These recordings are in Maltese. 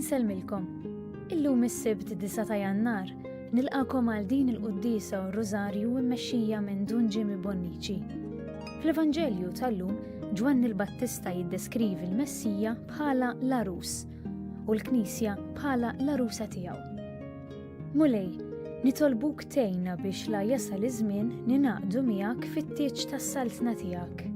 Inselmilkom. Illum is-Sibt 9 ta' Jannar nilqakom għal din il-Qudiesa u r-Rożarju mmexxija minn Dun Jimmy Bonnici. Fl-Evanġelju tal-lum Ġwanni l-Battista jiddeskrivi l-Messija bħala l-Arus u l-Knisja bħala l-Arusa tiegħu. Mulej, nitolbuk tgħinna biex la jasal iż-żmien ninaqdu miegħek fit-tieġ tas-saltna tiegħek.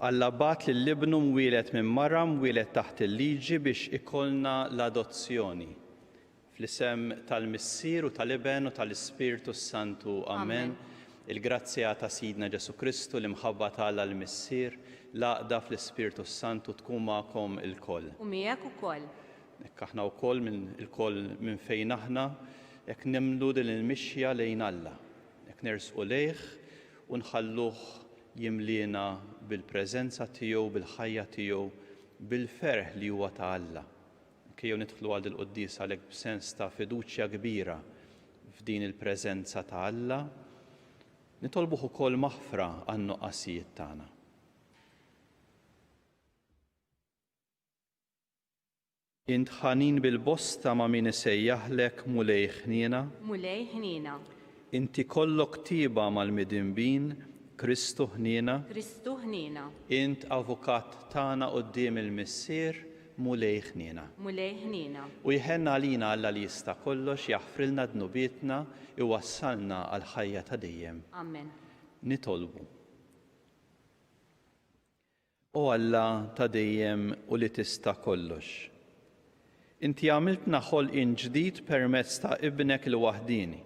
Alla bat li l-libnu mwielet minn mara mwielet taħt il-liġi biex ikollna l-adozzjoni. Fl-isem tal-Missier u tal-Iben u tal-Ispiritu Santu. Amen. Il-grazzja ta' Sidna Ġesu Kristu li mħabba Alla l-Missier laqda fl-Ispiritu Santu tkun magħkom il-koll. U miegħek ukoll. Hekk aħna wkoll minn fejn aħna jekk nimlu din il-mixja lejn Alla. Jekk nersqu lejh u nħalluh jimliena bil-preżenza tiegħu, bil-ħajja tiegħu, bil-ferħ li huwa ta' Alla. Kejjew nidħlu għal il-Qudiesa għalhekk b'sens ta' fiduċja kbira f'din il-preżenza ta' Alla, nitolbuh ukoll maħfra għan-nuqqasijiet tagħna. Int ħanin bil-bosta ma' min isejjaħlek mulej ħniena. Mulej ħniena. Inti kollok tiba mal-midinbin Kristu ħniena. Kristu ħniena. Int avukat tagħna quddiem il-Missier mulej ħniena. Mulej ħniena. U jħenna għalina Alla li jista' kollox jaħfrilna dnubietna iwassalna għal ħajja ta' dejjem. Amen. Nitolbu. O Alla ta' dejjem u li tista' kollox. Inti għamiltna ħolqien ġdid permezz ta' ibnek il-waħdini.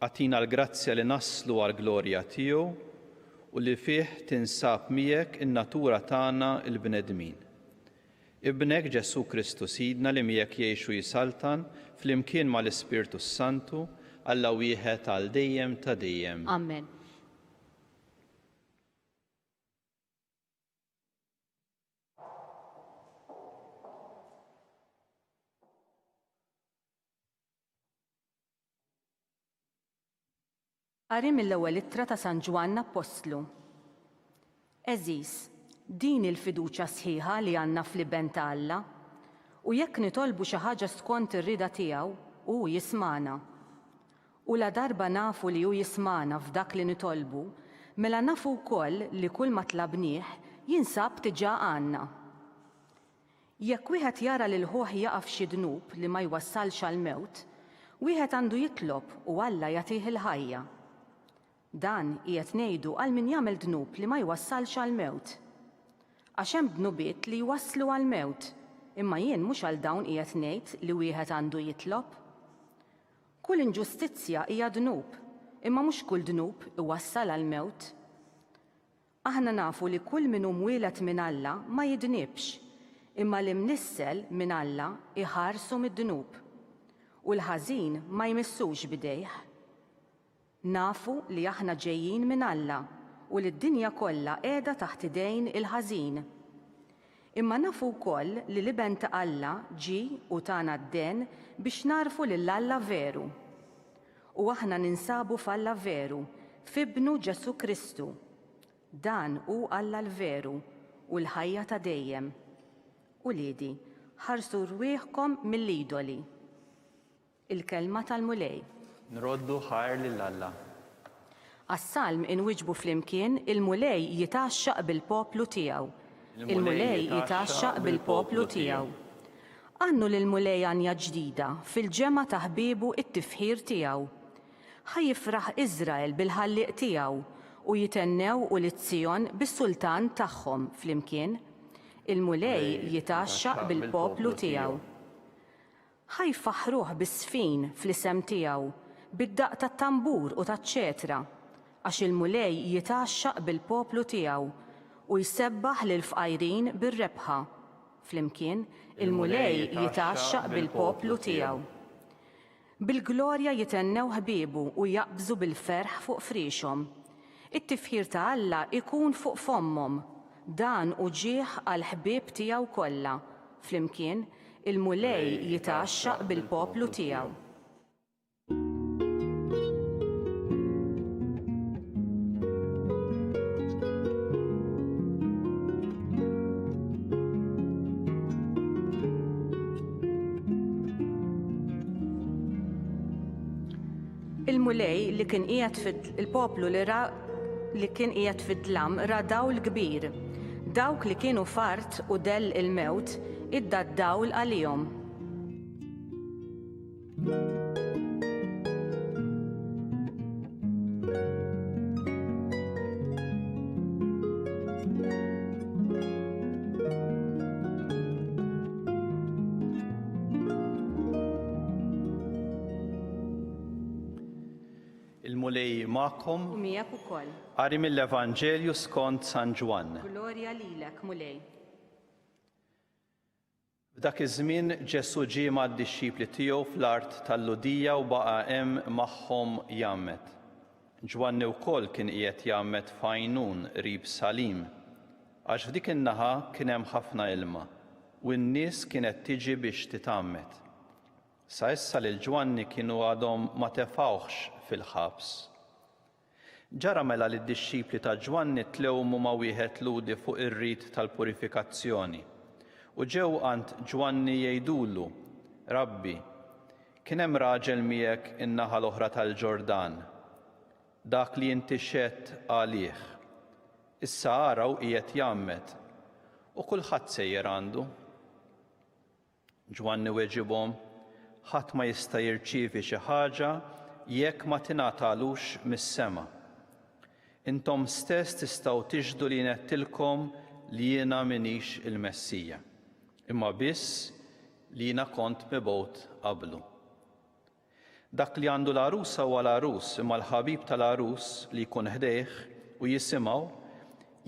Għatina l-grazzja li naslu għal-glorja tiegħu u li fih tinsab miegħek in-natura tagħna l-bnedmin. Ibnek Ġesu Kristu Sidna li miegħek jgħixu jisaltan flimkien mal-Ispirtu Santu Alla wieħed għal dejjem ta' dejjem. Amen. Qari mill-ewwel ittra ta' San Ġwann Apostlu. Eżis, din il-fiduċja sħiħa li għandna fl-iben ta' Alla u jekk nitolbu xi ħaġa skont ir-rida tiegħu hu jismana. U la darba nafu li hu jismana f'dak li nitolbu, mela nafu wkoll li kull ma tlabnieh jinsab diġà għandna. Jekk wieħed jara lil ħuħ jaqaf xi dnub li ma jwassalx għall-mewt, wieħed għandu jitlob u Alla jagħtih il-ħajja. Dan qiegħed ngħidu għal min jagħmel dnub li ma jwassalx għall-mewt. Għax hemm dnubiet li jwasslu għall-mewt, imma jien mhux għal dawn qiegħed ngħid li wieħed għandu jitlob. Kull inġustizzja hija dnub, imma mhux kull dnub iwassal għall-mewt. Aħna nafu li kull min hu mwieled minn Alla ma jidnibx, imma li mnissel minn Alla iħarsu mid-dnub. U l-ħażin ma jmissux bidejh. Nafu li aħna ġejjin minn Alla u li d-dinja kollha qiegħda taħt idejn il-ħażin. Imma nafu wkoll li l-iben ta' Alla ġie u tagħna d-den biex narfu lil Alla veru. U aħna ninsabu f'Alla veru, f'Ibnu Ġesu Kristu. Dan hu Alla l-veru u l-ħajja ta' dejjem. U liedi, ħarsu rwieħkom mill-idoli. Il-kelma tal-mulej. Nroddu ħajr lil Alla. Għas-salm inwiġbu flimkien il-mulej jitaxxaq bil-poplu tiegħu. Il-mulej jitaxxaq bil-poplu tiegħu. Għannu lil-mulej għanja ġdida fil-ġemma ta' ħbiebu it-tifħir tiegħu. Ħajjifraħ Iżrael bil-ħalliq tiegħu u jitennew ulizzjon bis-sultan tagħhom flimkien. Il-mulej jitaxxaq bil-poplu tiegħu. Ħajfaħruh bis-sfin fl-isem tiegħu, bid-daq tat-tambur u taċ-ċetra, għax il-mulej jitaxxaq bil-poplu tiegħu u jsebbaħ lil fqajrin bir-rebħa Flimkien il-mulej jitaxxaq bil-poplu tiegħu. Bil-glorja jitennew ħbiebu u jaqbżu bil-ferħ fuq friexhom. It-tifħir ta' Alla ikun fuq fommhom, dan uġieħ għal ħbieb tiegħu kollha. Flimkien il-mulej jitaxxaq bil-poplu tiegħu. Il-mulej li kien qiegħed il-poplu li kien qiegħed fid-dlam ra dawl kbir. Dawk li kienu fart u dell il-mewt idda d-dawl għalihom. Il-mulej magħkom U miegħek ukoll. qari mill-Evanġelju skont San Ġwann. Glorja lilek, mulej. F'dak iż-żmien Ġesu ġie mad-dixxipli tiegħu fl-art tal-Ludija u baqa' hemm magħhom jgħammet. Ġwanni wkoll kien qiegħed jgħammet f'Għajnun qrib Salim, għax f'dik in-naħa kien hemm ħafna ilma u n-nies kienet tiġi biex titgħammet. Sa issa lil Ġwanni kienu għadhom ma tefgħux fil-ħabs. Ġara mela li d-dixxipli ta' Ġwanni tlewmu ma' wieħed ludi fuq ir-rit tal-purifikazzjoni u ġew għand Ġwanni jgħidulu: Rabbi, kien hemm raġel miegħek in-naħa l-oħra tal-Ġordan, dak li inti xedt għalih. Issa araw qiegħed jgħammet u kulħadd sejjer għandu. Ġwanni weġibhom: ħadd ma jista' jirċievi xi ħaġa jekk ma tingħatalux mis-sema. Intom stess tistgħu tiġdu li nettilkom li jiena minix il-Messija, imma biss li jiena kont mibgħut qablu. Dak li għandu l-arusa huwa l-arus, imma l-ħabib tal-arus li jkun ħdejh u jisimgħu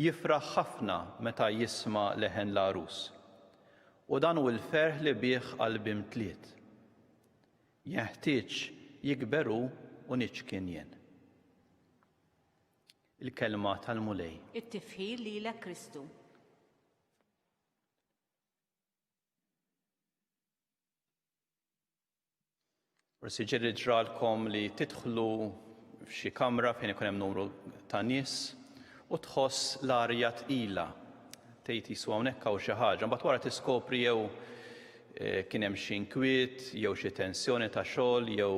jifraħ ħafna meta jisma' leħen l-arus. U dan hu l-ferħ li bih qalbi mtliet. Jeħtieġ jikberu u niċkien jien. Il-kelma tal-mulej. It-tifħir lilek Kristu. Forsi ġiri ġralkom li tidħlu f'xi kamra fejn ikun hemm numru ta' nies u tħoss l-arja tqila. Tgħid jiswa hawnhekk hawn xi ħaġa, mbagħad wara tiskopri jew kien hemm xi inkwiet, jew xi tensjoni ta' xogħol, jew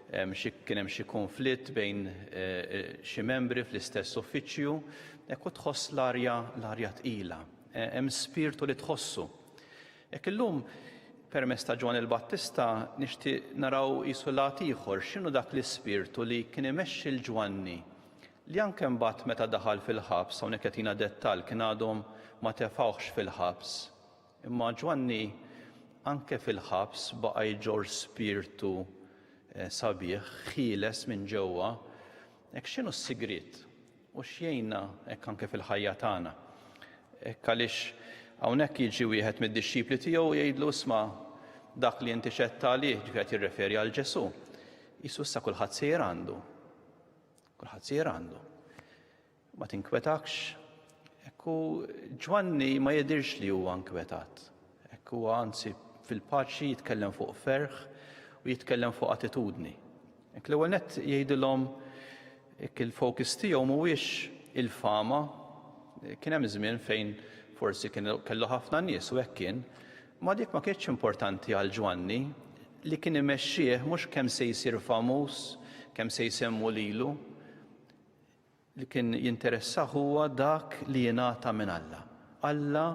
kien hemm xi konflitt bejn xi membri fl-istess uffiċċju, hekk tħoss l-arja tqila. Hemm spirtu li tħossu. Hekk illum permezz ta' Ġwan il-Battista nixtieq naraw qisu lat ieħor x'inhu dak l-ispirtu li kien imexxi l-Ġwanni li anke mbagħad meta daħal fil-ħabs, hawnhekk qed jingħad dettall kien għadhom ma tefgħux fil-ħabs. Imma Ġwanni anke fil-ħabs baqa' jġorr spirtu sabiħ, ħieles minn ġewwa. Hekk x'inhu s-sigriet u x'jgħinna hekk anke fil-ħajja tagħna. Hekk għaliex hawnhekk jiġi wieħed mid-dixxipli tiegħu jgħidlu isma' dak li inti xedt għalih, ġifier jirreferi għal Ġesu. Qisu issa kulħadd sejjer għandu. Kulħadd sejjer għandu. Ma tinkwetakx. Hekk Ġwanni ma jidhirx li huwa nkwetat. Hekk huwa anzi fil-paċi jitkellem fuq ferħ u jitkellem fuq attitudni. Hekk l-ewwel nett jgħidilhom hekk il-fokus tiegħu mhuwiex il-fama, kien hemm żmien fejn forsi kellu ħafna nies u hekk kien, ma dik ma kienx importanti għal Ġwanni li kien imexxih mhux kemm se jsir famuż, kemm se jsemmu lilu, li kien jinteressah huwa dak li jingħata minn Alla. Alla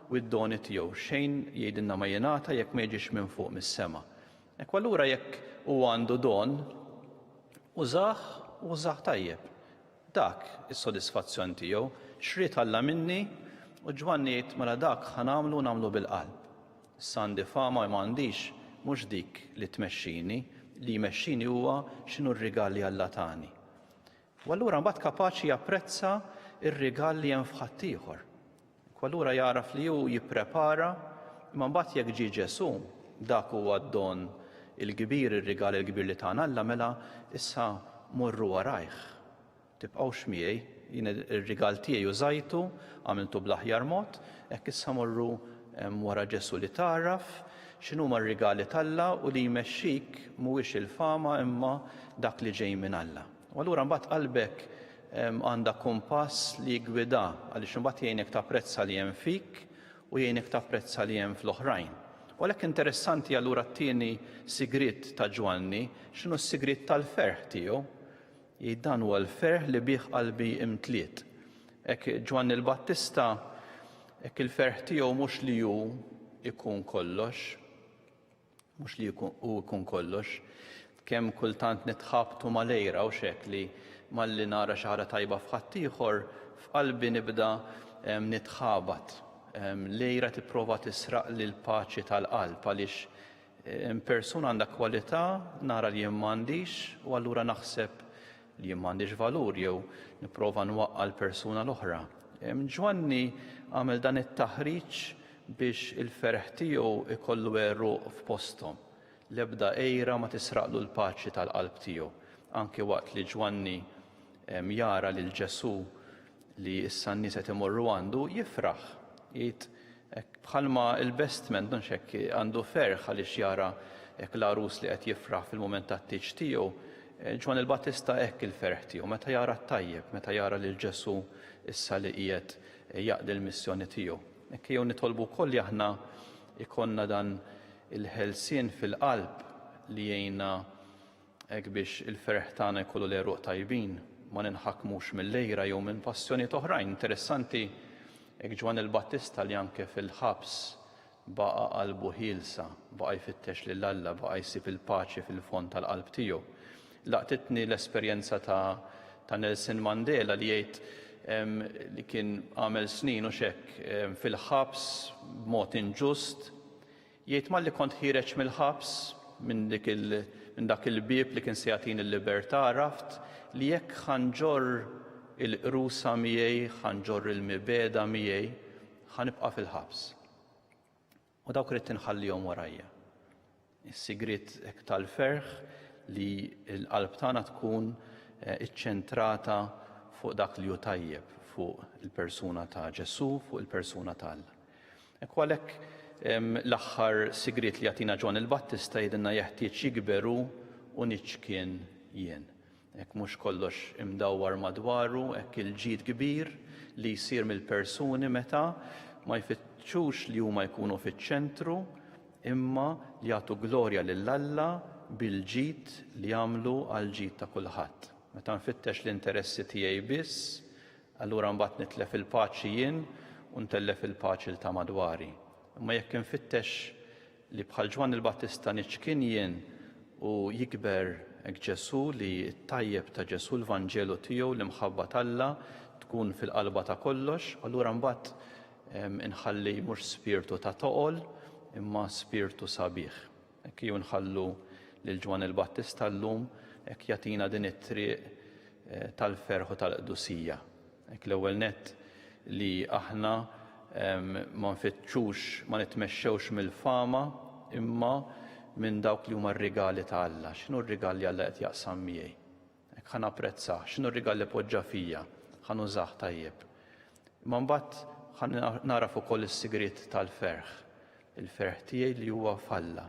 u d-doni tiegħu xejn jgħidilna ma jingħata jekk ma jiġix minn fuq mis-sema. Hekk allura jekk huwa għandu don, użah tajjeb. Dak is-sodisfazzjon tiegħu, xrid Alla minni u Ġwanni jgħid mela dak nagħmlu bil-qalb. Issa għandi fama ma m'għandix mhux dik li tmexxini, li jmexxini huwa x'inhu r-rigal li Alla tani. U allura mbagħad kapaċi japprezza r-rigal li hemm f'ħadd ieħor. U allura jaraf li hu jipprepara imma mbagħad jekk ġie Ġesu dak huwa d-don il-kbir, ir-rigal il-kbir li tagħna Alla mela issa morru warajh. Tibqgħux miegħi, jien ir-rigal tiegħi użajtu, għamiltu bl-aħjar mod, hekk issa morru wara Ġesu li taraf x'inhuma r-rigali tal-Alla u li jmexxik mhuwiex il-fama imma dak li ġej minn Alla. U allura mbagħad qalbek għandha kumpass li jgwida għaliex imbagħad jgħinek tapprezza li hemm fik u jgħinek tapprezza li hemm fl-oħrajn. U għalhekk interessanti allura t-tieni sigriet ta' Ġwanni, x'inhu s-sigriet tal-ferħ tiegħu? Jgħid dan huwa l-ferħ li bih qalbi imtliet. Hekk Ġwanni l-Battista hekk il-ferħ tiegħu mhux li hu ikun kollox, mhux li hu ikun kollox, kemm kultant nitħabtu malejra u xekli malli nara xi ħaġa tajba f'ħadd ieħor f'qalbi nibda nitħabat. Lejra tipprova tisraq li l-paċi tal-qalb għaliex persuna għandha kwalità nara li jien m'għandix u allura naħseb li jien m'għandix valur jew nipprova nwaqqa l-persuna l-oħra. Ġwanni għamel dan it-taħriġ biex il-ferħ tiegħu ikollu għeruq f'posthom. L-ebda ejra ma tisraqlu l-paċi tal-qalb tiegħu. Anke waqt li Ġwanni jara lil Ġesu li issa n-nies qed imorru għandu jifraħ. Jgħid bħalma l-bestment mhux hekk għandu ferħ għaliex jara hekk l-arus li qed jifraħ fil-mument tat-tieġ tiegħu. Ġwanni l-Battista hekk il-ferħ tiegħu meta jara t-tajjeb, meta jara lil Ġesu issa li qiegħed jaqdi l-missjoni tiegħu. Hekk jew nitolbu wkoll li aħna ikonna dan il-ħelsien fil-qalb li jgħinna hekk biex il-ferħ tagħna jkollu l-għeruq tajbin, ma ninħakmux mill-lejra jew minn passjonijiet oħrajn. Interessanti hekk Ġwanni l-Battista li anke fil-ħabs baqa' qalbu ħielsa, baqa' jfittex lil Alla, baqa' jsib il-paċi fil-fond tal-qalb tiegħu. Laqtitni l-esperjenza ta' Nelson Mandela li jgħid li kien għamel snin u xekk fil-ħabs b'mod inġust. Jgħid malli kont ħireġ mill-ħabs minn dak il-bieb li kien se jagħtini l-libertà raft li jekk ħanġor il-qrusa miegħi, ħanġor il-mibeda miegħi, ħanibqa' fil-ħabs. U dawk rid inħallihom warajja. Is-sigriet hekk tal-ferħ li l-qalb tagħna tkun iċċentrata fuq dak li hu tajjeb, fuq il-persuna ta' Ġesu, fuq il-persuna ta' Alla. Hekk għalhekk l-aħħar sigriet li jagħtina Ġwanni l-Battista jgħidilna jeħtieġ jikberu u niċkien jien. Hekk mhux kollox imdawwar madwaru, hekk il-ġid kbir li jsir mill-persuni meta ma jfittxux li huma jkunu fiċ-ċentru imma li jagħtu glorja lil Alla bil-ġid li jagħmlu għal ġid ta' kulħadd. Meta nfittex l-interessi tiegħi biss, allura mbagħad nitlef il-paċi jien u ntellef il-paċi l ta' madwari. Imma jekk infittex li bħal Ġwanni l-Battista niċkien jien u jikber hekk Ġesu li t-tajjeb ta' Ġesu l-Vanġelu tiegħu l-imħabba tal-Alla tkun fil-qalba ta' kollox, allura mbagħad inħalli mhux spiritu ta' toqol imma spiritu sabiħ. Hekk jew nħallu lil Ġwanni l-Battista llum hekk jagħtina din it-triq tal-ferħ u tal-qdusija. Hekk l-ewwel nett li aħna ma nfittxux, ma nitmexxewx mill-fama imma minn dawk li huma r-rigali ta' Alla. X'inhu r-rigal li Alla qed jaqsam miegħi? Hekk ħa napprezzah, x'inhu r-rigal li poġġa fija, ħa nużah tajjeb. Imma mbagħad ħa naraf ukoll is-sigriet tal-ferħ. Il-ferħ tiegħi li huwa f'Alla,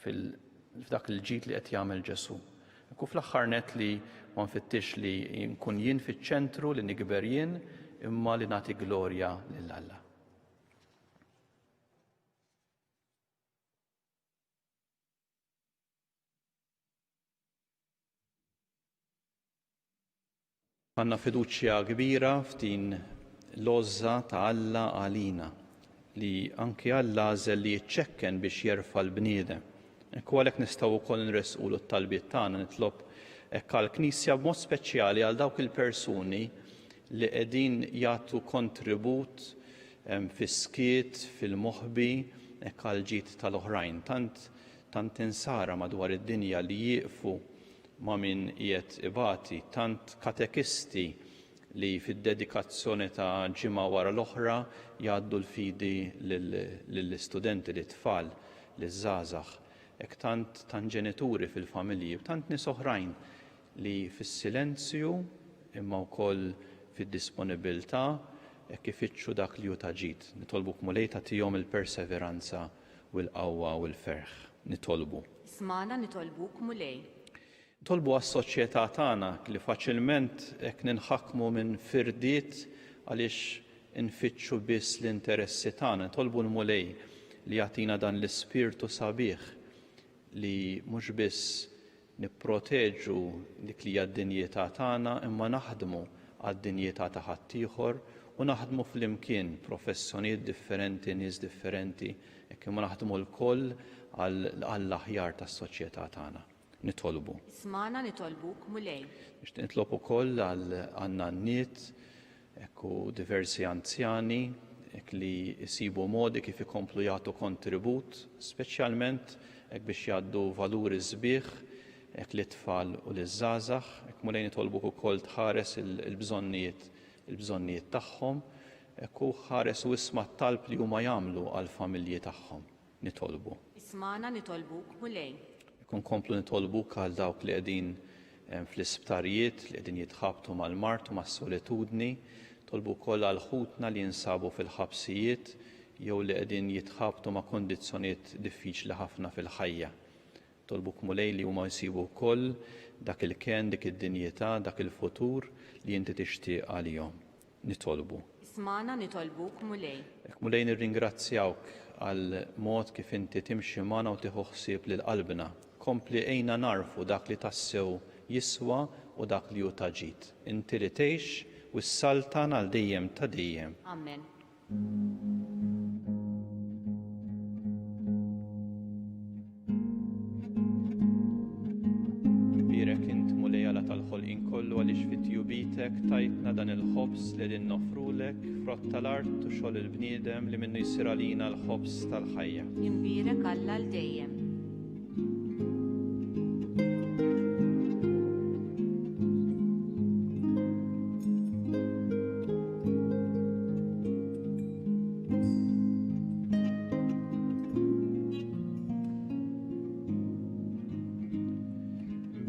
f'dak il-ġid li qed jagħmel Ġesu. Hekk fl-aħħar nett li ma nfittix li nkun jien fiċ-ċentru li nikber jien imma li nagħti glorja lil Alla. Għandna fiduċja kbira f'din l-għoża ta' Alla għalina li anke Alla għażel li jiċċekken biex jerfa' l-bniedem. Hekk għalhekk nistgħu wkoll nresqulu t-talbiet tagħna nitlob hekk għall-Knisja b'mod speċjali għal dawk il-persuni li qegħdin jagħtu kontribut fis-skiet, fil-moħħbi, hekk għal ġid tal-oħrajn. Tant insara madwar id-dinja li jieqfu ma' min qiegħed ibati, tant katekisti, li fid-dedikazzjoni ta' ġimgħa wara l-oħra jgħaddu l-fidi lill-istudenti, lit-tfal, liż-żgħażagħ. Hekk tant ġenituri fil-familji, tant nies oħrajn li fis-silenzju imma wkoll fid-disponibilità hekk ifittxu dak li hu ta' ġid. Nitolbuk Mulej tagħtihom il-perseveranza u l-qawwa u l-ferħ. Nitolbu. Ismana nitolbuk Mulej. Tolbu għas-soċjetà tagħna li faċilment hekk ninħakkmu minn firdiet għaliex infittxu biss l-interessi tagħna. Tolbu l-Mulej li jagħtina dan l-ispirtu sabiħ li mhux biss nipproteġu dik li hija d-dinjità tagħna imma naħdmu għad-dinjità ta' ħaddieħor u naħdmu flimkien professjonijiet differenti, nies differenti, hekk imma naħdmu l-koll għall-aħjar tas-soċjetà tagħna. Nitolbu. Ismana nitolbuk Mulej. Nixtieq nitlob ukoll għan-nanniet u diversi anzjani hekk li jsibu modi kif ikomplu jagħtu kontribut, speċjalment hekk biex jgħaddu valuri sbieħ hekk lit-tfal u liż-żgħażagħ, hekk Mulej nitolbuk ukoll tħares il-bżonnijiet tagħhom, hekk hu ħares u isma' t-talb li huma jagħmlu għall-familji tagħhom. Nitolbu. Ismana nitolbuk Mulej. Nkomplu nitolbuk għal dawk li qegħdin fl-isptarijiet li qegħdin jitħabtu mal-mart u mas-solitudni, tolbu wkoll għal ħutna li jinsabu fil-ħabsijiet jew li qegħdin jitħabtu ma' kondizzjonijiet diffiċli ħafna fil-ħajja. Tolbuk Mulej li huma jsibu wkoll dak il-kien, dik id-dinjità, dak il-futur li inti tixtieq għalihom. Nitolbu. Ismana nitolbuk Mulej. Mulej nirringrazzjawk għal mod kif inti timxi magħna u tieħu ħsieb lil qalbna. Kompli ejna narfu dak li tassew jiswa u dak li hu ta' ġid. Inti li tgħix u s-saltan għal dejjem ta' dejjem. Amen. Birek int Mulej Alla tal-ħolqien kollu għaliex fit-tjubitek tajtna dan il-ħobs li din nofrulek frott tal-art u xogħol il-bniedem li minnu jsir għalina l-ħobs tal-ħajja. Imbirek Alla l-dejjem.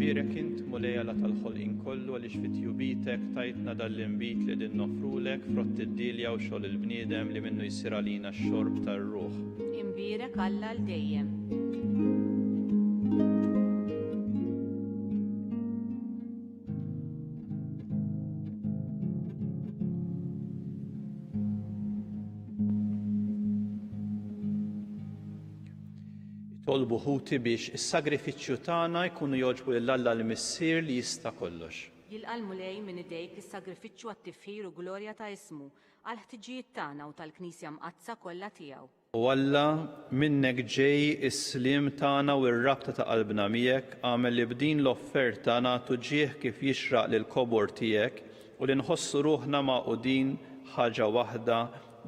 Birek int Mulej Alla tal-ħolqien kollu għaliex fit-tjubitek tajtna dan l-inbit li din nofrulek frott id-dilja u xogħol il-bniedem li minnu jsir għalina x-xorb tar-ruħ. Imbirek Alla l-dejjem. Tolbu ħuti biex is-sagrifiċċju tagħna jkunu jogħġbu lil Alla l-Missier li jista' kollox. Jilqa' Mulej minn idejk is-sagrifiċċju għat-tifħir u glorja ta' ismu għal ħtiġijiet tagħna u tal-Knisja mqazza kollha tiegħu. U Alla minnek ġej is-slim tagħna u r-rabta ta' qalbna miegħek għamel li b'din l-offerta nagħtu ġieħ kif jixraq lil kobor tiegħek u li nħossu ruħna maqudin ħaġa waħda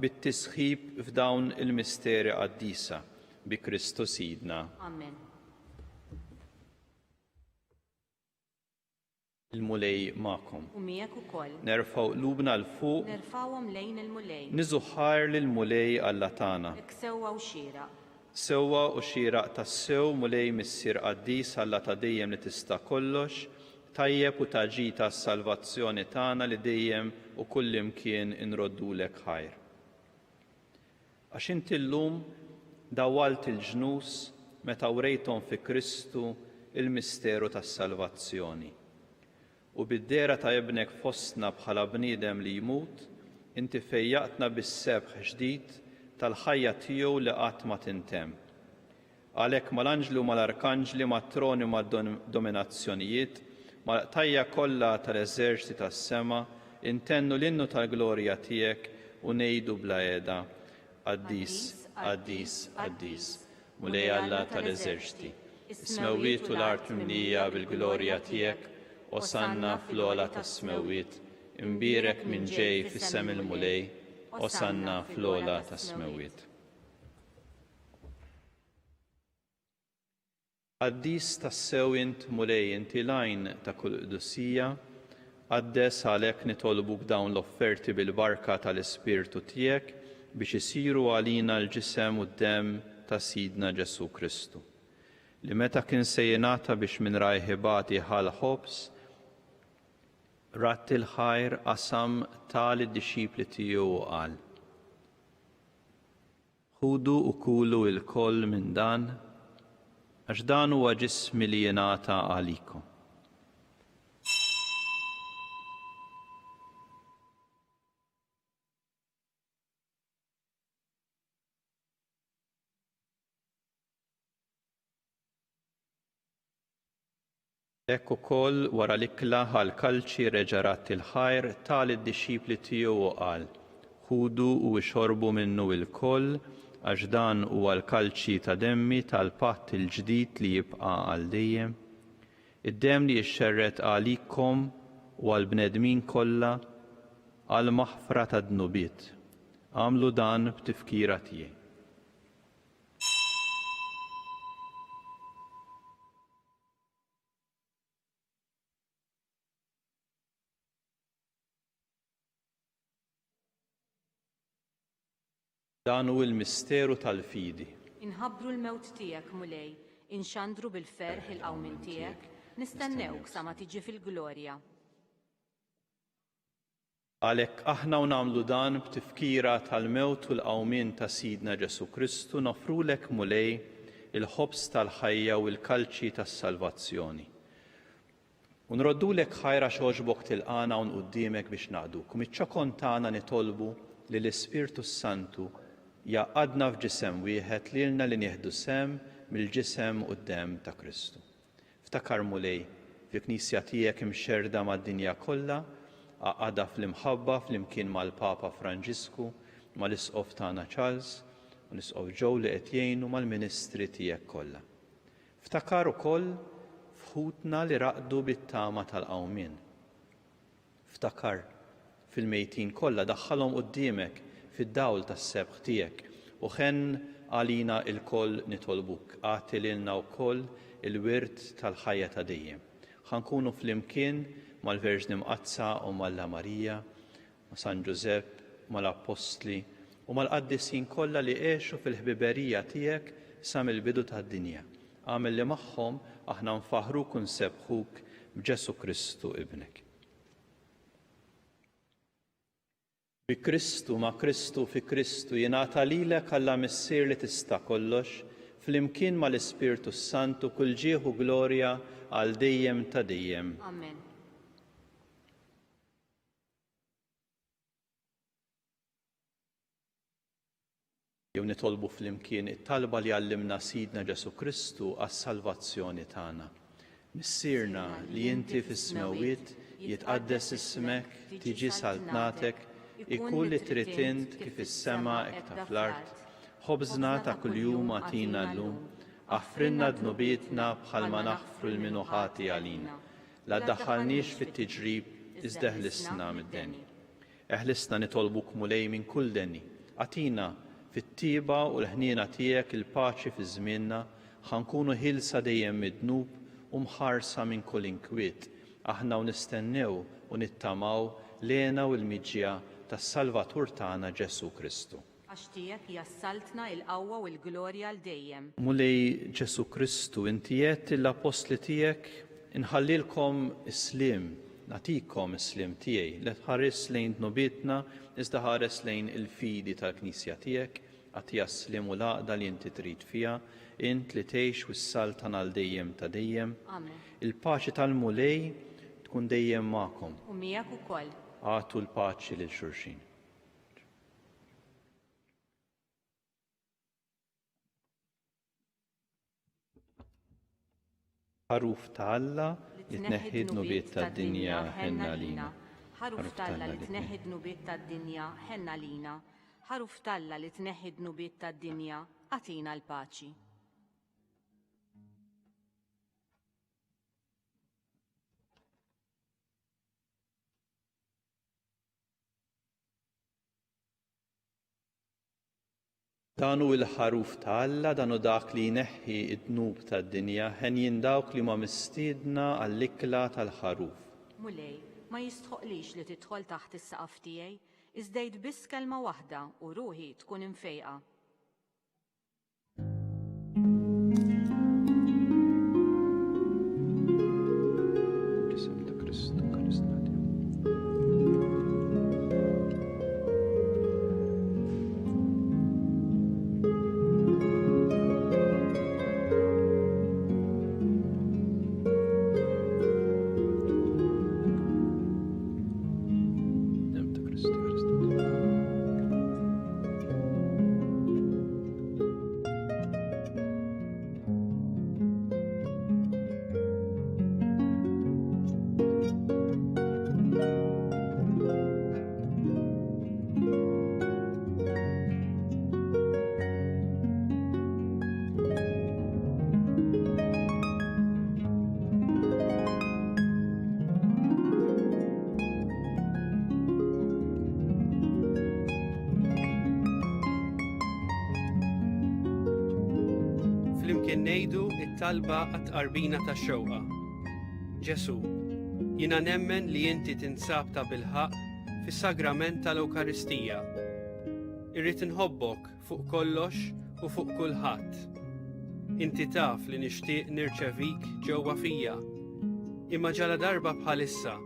bit-tisħib f'dawn il-misteri qaddisa bi Kristu Sidna. Amen. Il-Mulej magħkom. U miegħek ukoll. Nerfgħu qlubna l fuq. Nerfgħuhom lejn il-Mulej. Niżuħħar lill-Mulej Alla tagħna. Hekk sewwa u xieraq. Sewwa u xieraq tas-sew Mulej Missier qaddis Alla ta' dejjem li tista' kollox, tajjeb u taġi tas-salvazzjoni tagħna li dejjem u kullimkien inroddulek ħajr. Għax inti llum dawwalt il-ġnus meta wrejthom fi Kristu il-misteru tas-salvazzjoni. U bid-dera ta' ibnek fostna bħala bniedem li jmut, inti fejjaqtna bis-sebħ ġdid tal-ħajja tiegħu li qatt ma tintemm. Għalhekk mal-anġli u mal-arkanġli, mat-troni u mad-dominazzjonijiet, mal-qtajja kollha tal-eżerċiti tas-sema, intennu l-innu tal-glorja tiegħek u ngħidu bla qiegħda Qaddis, Qaddis, Qaddis, Mulej Alla tal-eżerċiti. Is-smewwiet u l-art mimlija bil-glorja tiegħek, osanna fl-ogħla tas-smewwiet, imbierek minn ġej fis-sem il-Mulej, osanna fl-ogħla tas-smewwiet. Qaddis tas-sew int Mulej inti lajn ta' kull qdusija, Qaddes għalhekk nitolbuk dawn l-offerti bil-barka tal-Ispirtu tiegħek biex isiru għalina l-ġisem u d-demm ta' Sidna Ġesu Kristu. Li meta kien se jingħata biex minn rajħibati ħal ħobs, ratti l-ħajr qasam tal-disċipli tiegħu u qal: Ħudu u kulu l-koll minn dan, għax dan huwa ġismi li jingħata għalikom. Hekk ukoll wara l-ikla għall-kalċi reġa' ratti l-ħajr tal-disċipli tiegħu u qal: Ħudu u xorbu minnu l-koll, għax dan huwa l-kalċi ta' demmi tal-patt il-ġdid li jibqa' għal dejjem, id-demm li jixxerret għalikom u għall-bnedmin kollha għal maħfra ta' dnubiet. Għamlu dan b'tifkira tiegħi. Dan hu l-misteru tal-fidi. Inħabbru l-mewt tiegħek mulej, inxandru bil-ferħ il-qawmin tiegħek, nistennewk sa ma tiġi fil-glorja. Għalhekk aħna u nagħmlu dan b'tifkira tal-mewt u l-qawmien ta' Sidna Ġesu Kristu nofrulek mulej il-ħobs tal-ħajja u l-kalċi tas-salvazzjoni. U nroddulek ħajra xogħġbok tilqana u nquddiemek biex naqduk. U miċ-ċokon tagħna nitolbu li l-Ispirtu Santu jaqadna f'ġisem wieħed lilna li nieħdu sem mill-ġisem u d-demm ta' Kristu. Ftakar mulej fil-Knisja tiegħek imxerda mad-dinja kollha, għaqada fl-imħabba flimkien mal-Papa Franġisku, mal-Isqof tagħna Charles, u l-Isqof Joe li qed jgħinu mal-Ministri tiegħek kollha. Ftakar ukoll f'ħutna li raqdu bit-tama tal-qawmien. Ftakar fil-mejtin kollha daħħalhom quddiemek fid-dawl tas-sebħ tiegħek u ħen għalina l-koll nitolbuk. Għati lilna wkoll il-wirt tal-ħajja ta' dejjem. Ħankunu flimkien mal-Verġni Mqazza u mal-La Marija, ma' San Giuseppe, mal-Apostli u mal-qaddisin kollha li għexu fil-ħbiberija tiegħek sa mill-bidu tad-dinja. Għamel li magħhom aħna nfaħruk u nsebħuk b'Ġesu Kristu ibnek. Bi Kristu, ma' Kristu, fi Kristu jingħata lilek Alla missier li tista' kollox, flimkien mal-Ispirtu Santu kull ġieħ u glorja għal dejjem ta' dejjem. Amen. Jew nitolbu flimkien it-talba li għallimna Sidna Ġesu Kristu għas-salvazzjoni tagħna. Missierna li inti fis-smawiet jitqaddes ismek, tiġi saltnatek, ikun li trid int kif is-sema hekk ta' fl-art, ħobżna ta' kuljum agħtina llum, aħfrinna dnubietna bħalma naħfru l-minuħati għalina. La ddaħħalniex fit-tiġrib iżda eħlisna mid-denni. Eħlisna nitolbuk mulej minn kull denni. Għatina fit-tieba u l-ħniena tiegħek il-paċi fi żmienna, ħankunu ħilsa dejjem mid-dnub u mħarsa minn kull inkwiet. Aħna u nistennew u nittamaw lena u l-miġja tas-Salvatur tagħna Ġesu Kristu. Għax tiegħek jassaltna l-qawwa u l-glorja għal dejjem. Mulej Ġesu Kristu, inti għedt l-apostli tiegħek inħallilkom is-slim, nagħtikom is-slim tiegħi li tħares lejn dnubietna iżda ħares lejn il-fidi tal-Knisja tiegħek, għatija s-slim u l-għaqda li inti trid fiha, int li tgħix u s-saltan għal dejjem ta' dejjem. Amen. Il-paċi tal-mulej tkun dejjem magħkom. U miegħek ukoll. Għatu l-paċi lil xulxin. Ħaruf ta' Alla li tneħħi d-nubiet tad-dinja ħenna lina. Ħaruf ta' Alla li tneħħi d-nubiet tad-dinja ħenna lina. Ħaruf ta' Alla li tneħħi d-nubiet tad-dinja għatina l-paċi. Danu il-ħaruf ta' Alla, danu dak li jneħħi id-dnub tad-dinja, ħen jindawk li ma mistiedna għall-ikla tal-ħaruf. Mulej, ma jistħoqlix li tidħol taħt is-saqaf tiegħi, iżdejt biss kelma waħda u ruħi tkun imfejqa. Flimkien ngħidu t-talba għat-tqarbina tax-xewqa. Ġesu, jiena nemmen li inti tinsab ta' bilħaq fis-sagrament tal-Ewkaristija. Irrid inħobbok fuq kollox u fuq kulħadd. Inti taf li nixtieq nirċevik ġewwa fija. Imma ġala darba bħalissa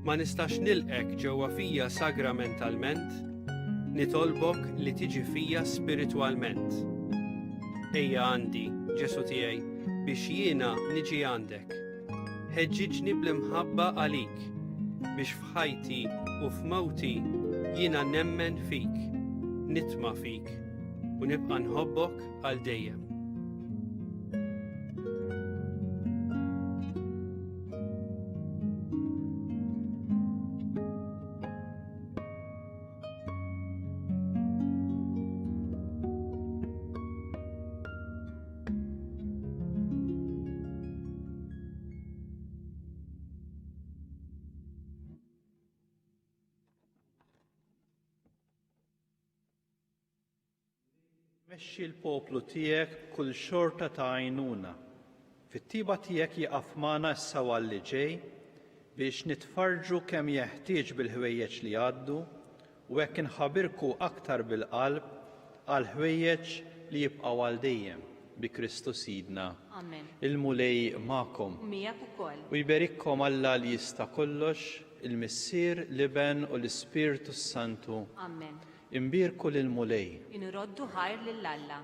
ma nistax nilqek ġewwa fija sagramentalment, nitolbok li tiġi fija spiritwalment. Ejja għandi, Ġesu tiegħi, biex jiena niġi għandek. Ħeġġiġni bl-imħabba għalik, biex f'ħajti u f'mewti jiena nemmen fik, nitma' fik u nibqa' nħobbok għal dejjem. Mexxi l-poplu tiegħek kull xorta ta' għajnuna. Fit-tiba tiegħek jaqaf magħna issa li ġej biex nitfarġu kemm jeħtieġ bil-ħwejjeġ li għaddu u hekk inħabirku aktar bil-qalb għal ħwejjeġ li jibqgħu għal dejjem bi Kristu Sidna. Amen. Il-mulej magħkom. Miegħek ukoll. U jberikkom Alla li jista' kollox, il-Missier, l-Iben u l-Ispiritu Santu. Amen. Imbirku lil-mulej. Inroddu ħajr lill-Alla.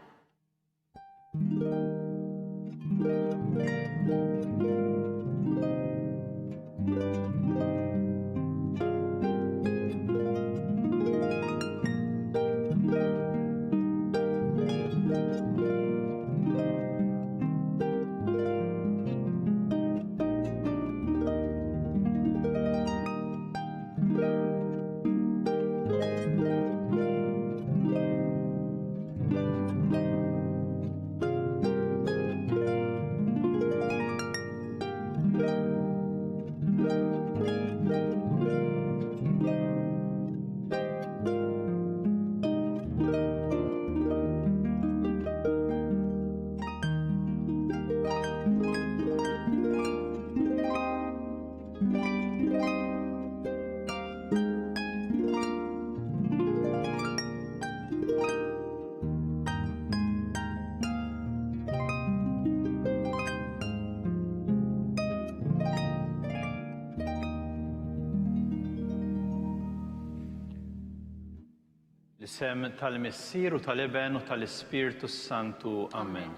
L-isem tal-Missier u tal-Iben u tal-Ispiritu Santu. Amen.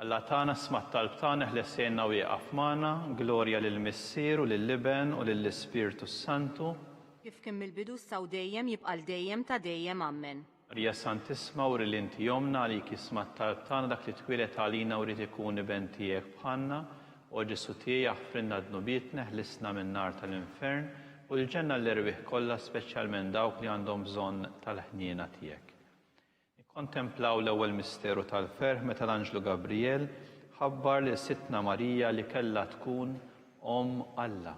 Alla tagħna sma' t-talb tagħna ħlesejna u jaqaf magħna, glorja lill-Missier u lill-Iben u lill-Ispiritu Santu. Kif kien mill-bidu saw dejjem jibqa' dejjem ta' dejjem. Amen. Marija Santisma u rilinti jomna li kisma t-talb tagħna dak li twilet għalina u rrid ikun iben tiegħek bħalna u Ġesu tiegħi jaħfrilna d-nubietna ħlisna min-nar tal-infern u l-ġenna l-irwieħ kollha speċjalment dawk li għandhom bżonn tal-ħniena tiegħek. Nikkontemplaw l-ewwel misteru tal-ferħ meta l-Anġlu Gabriel ħabbar li Sittna Marija li kellha tkun Om Alla.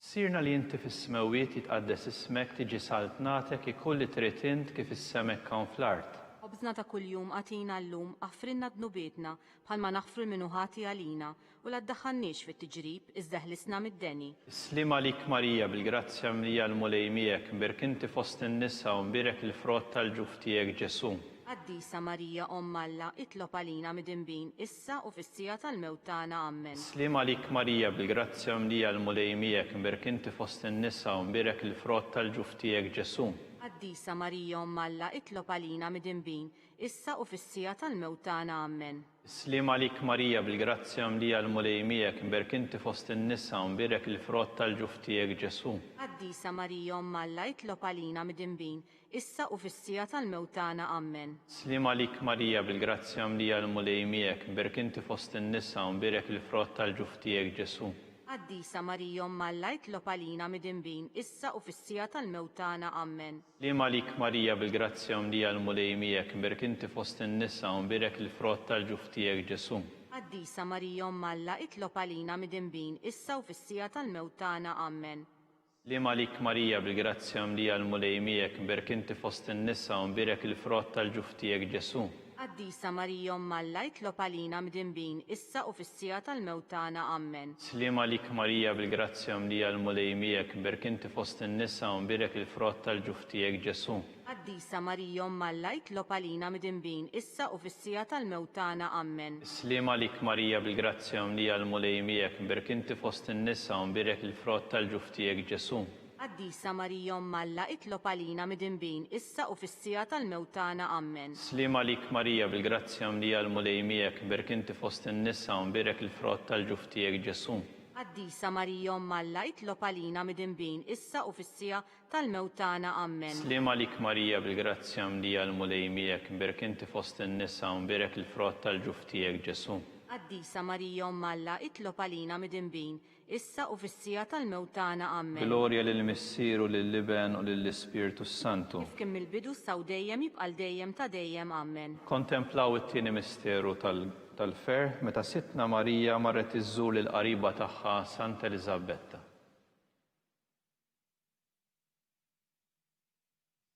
Sirna li inti fis-smewiet jitqaddes ismek tiġi saltnatek ikun li trid int kif is-semek hawn fl-art. Ħobżna ta' kuljum għatina llum aħfrinna dnubietna bħalma naħfru l-minuħati għalina u la ddaħħalniex fit-tiġrib iżda ħlisna mid-deni. Slima lik Marija bil-grazzja mlija l-mulejmijek, mbirkinti fost in-nisa u mbirek il-frott tal-ġuf tiegħek Ġesu. Qaddisa Marija Omm Alla, itlob għalina mid-inbin issa u fis-sija tal-mewt tagħna. Amen. Slima lik Marija bil-grazzja mlija l-mulejmijek, mbirkinti fost in-nisa u mbirek il-frott tal-ġuf tiegħek Ġesu. Qaddisa Marija Omm Alla, itlob għalina mid-inbin issa u fis-sija tal-mewt tagħna. Amen. Slima lik Marija bil-grazzja mlija l-mulejmijek, mbirkinti fost in-nisa u mbirek il-frott tal-ġuf tiegħek Ġesu. Qaddisa Marija Omm Alla, itlob għalina mid-inbin issa u fis-sija tal-mewt tagħna. Amen. Slima lik Marija bil-grazzja mlija l-mulejmijek, mbirkinti fost in-nisa u mbirek il-frott tal-ġuf tiegħek Ġesu. Qaddisa Marija Omm Alla, itlob għalina mid-inbin issa u fis-sija tal-mewt tagħna. Amen. Slima lik Marija bil-grazzja mlija l-mulejmijek, mbirkinti fost in-nisa u mbirek il-frott tal-ġuf tiegħek Ġesu. Qaddisa Marija Omm Alla, itlob għalina mid-inbin issa u fis-sija tal-mewt tagħna. Amen. Slima lik Marija bil-grazzja mlija l-mulejmijek, mbirkinti fost in-nisa u mbirek il-frott tal-ġuf tiegħek Ġesu. Qaddisa Marija Omm Alla, itlob għalina mid-inbin issa u fis-sija tal-mewt tagħna. Amen. Slima lik Marija bil-grazzja mlija l-mulejmijek, mbirkinti fost in-nisa u mbirek il-frott tal-ġuf tiegħek Ġesu. Qaddisa Marija Omm Alla, itlob għalina mid-inbin issa u fis-sija tal-mewt tagħna. Amen. Slima lik Marija bil-grazzja mlija l-mulejmijek, mbirkinti fost in-nisa u mbirek il-frott tal-ġuf tiegħek Ġesu. Qaddisa Marija Omm Alla, itlob għalina mid-inbin issa u fis-sija tal-mewt tagħna. Amen. Slima lik Marija bil-grazzja mlija l-mulejmijek, mbirkinti fost in-nisa u mbirek il-frott tal-ġuf tiegħek Ġesu. Qaddisa Marija Omm Alla, itlob għalina mid-inbin issa u fis-sija tal-mewt tagħna. Amen. Slima lik Marija bil-grazzja mlija l-mulejmijek, mbirkinti fost in-nisa u mbirek il-frott tal-ġuf tiegħek Ġesu. Qaddisa Marija Omm Alla, itlob għalina mid-inbin issa u fis-sija tal-mewt tagħna. Amen. Glorja lill-Missieru lill-Liben u lill-Ispiritu Santu. Kif kien mill-bidu saw dejjem jibqal dejjem ta' dejjem. Amen. Kontemplaw it-tieni misteru tal-fer meta Sittna Marija marret iżżur lill-qariba tagħha Santa Eliżabetta.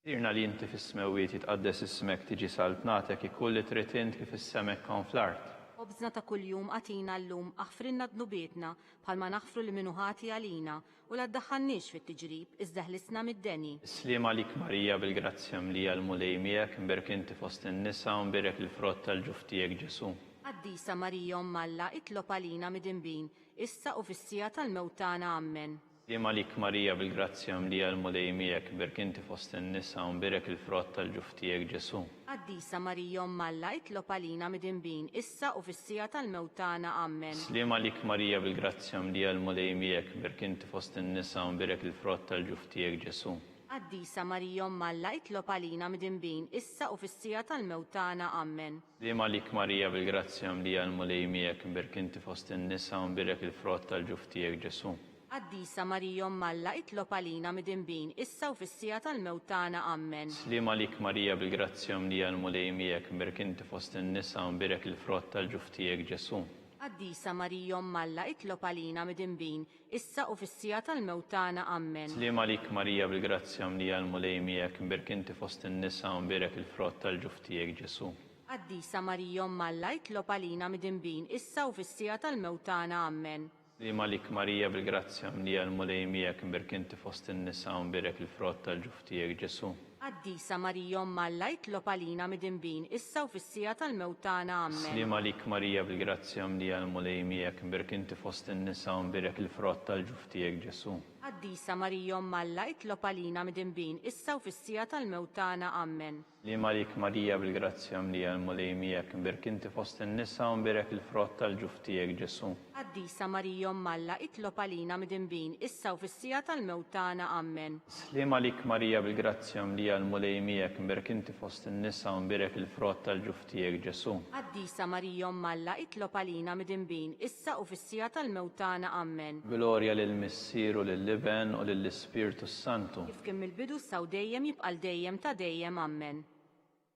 Sirna li inti fis-smewiet jitqaddes ismek tiġi saltnatek ikulli trid int kif is-semek kon fl-art. Ħobżna ta' kuljum għatina llum aħfrinna dnubietna bħalma naħfru l-minuħati għalina u la ddaħħalniex fit-tiġrib iżda ħlisna mid-deni. Slima lik Marija bil-grazzja mlija l-mulejmijek, mbirkinti fost in-nisa u mbirek il-frott tal-ġuf tiegħek Ġesu. Qaddisa Marija Omm Alla, itlob għalina mid-inbin issa u fis-sija tal-mewt tagħna. Amen. Slima lik Marija bil-grazzja mlija l-mulejmijek, mbirkinti fost in-nisa u mbirek il-frott tal-ġuf tiegħek Ġesu. Qaddisa Marija Omm Alla, itlob għalina mid-inbin issa u fis-sija tal-mewt tagħna. Amen. Slima lik Marija bil-grazzja mlija l-mulejmijek, mbirkinti fost in-nisa u mbirek il-frott tal-ġuf tiegħek Ġesu. Qaddisa Marija Omm Alla, itlob għalina mid-inbin issa u fis-sija tal-mewt tagħna. Amen. Slima lik Marija bil-grazzja mlija l-mulejmijek, mbirkinti fost in-nisa u mbirek il-frott tal-ġuf tiegħek Ġesu. Qaddisa Marija Omm Alla, itlob għalina mid-inbin issa u fis-sija tal-mewt tagħna. Amen. Slima lik Marija bil-grazzja mlija l-mulejmijek, mbirkinti fost in-nisa u mbirek il-frott tal-ġuf tiegħek Ġesu. Qaddisa Marija Omm Alla, itlob għalina mid-inbin issa u fis-sija tal-mewt tagħna. Amen. Slima lik Marija bil-grazzja mlija l-mulejmijek, mbirkinti fost in-nisa u mbirek il-frott tal-ġuf tiegħek Ġesu. Qaddisa Marija Omm Alla, itlob għalina mid-inbin issa u fis-sija tal-mewt tagħna. Amen. Slima lik Marija bil-grazzja mlija l-mulejmijek, mbirkinti fost in-nisa u mbirek il-frott tal-ġuf tiegħek Ġesu. Qaddisa Marija Omm Alla, itlob għalina mid-inbin issa u fis-sija tal-mewt tagħna. Amen. Slima lik Marija bil-grazzja mlija l-mulejmijek, mbirkinti fost in-nisa u mbirek il-frott tal-ġuf tiegħek Ġesu. Qaddisa Marija Omm Alla, itlob għalina mid-inbin issa u fis-sija tal-mewt tagħna. Amen. Slima lik Marija bil-grazzja mlija l-mulejmijek, mbirkinti fost in-nisa u mbirek il-frott tal-ġuf tiegħek Ġesu. Qaddisa Marija Omm Alla, itlob għalina mid-inbin issa u fis-sija tal-mewt tagħna. Amen. Slima lik Marija bil-grazzja mlija l-mulejmijek, mbirkinti fost in-nisa u mbirek il-frott tal-ġuf tiegħek Ġesu. Qaddisa Marija Omm Alla, itlob għalina mid-inbin issa u fis-sija tal-mewt tagħna. Amen. Glorja lill-Missieru lill-Liben u lill-Ispiritu Santu. Kif kien mill-bidu saw dejjem jibqal dejjem ta' dejjem. Amen.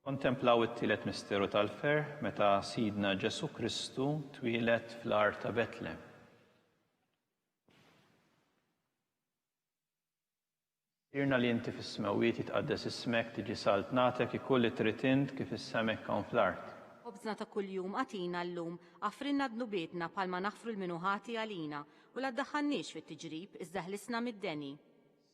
Kontemplaw it-tielet misteru tal-fer meta Sidna Ġesu Kristu twieled fl-art ta' Betlem. Irna li inti fis-smawiet jitqaddes ismek tiġi saltnatek ikull li trid int kif is-semek hawn fl-art. Obżna ta' kuljum għatina llum għafrinna dnubietna bħalma naħfru l-minuħati għalina u la ddaħħalniex fit-tiġrib iżda ħlisna mid-deni.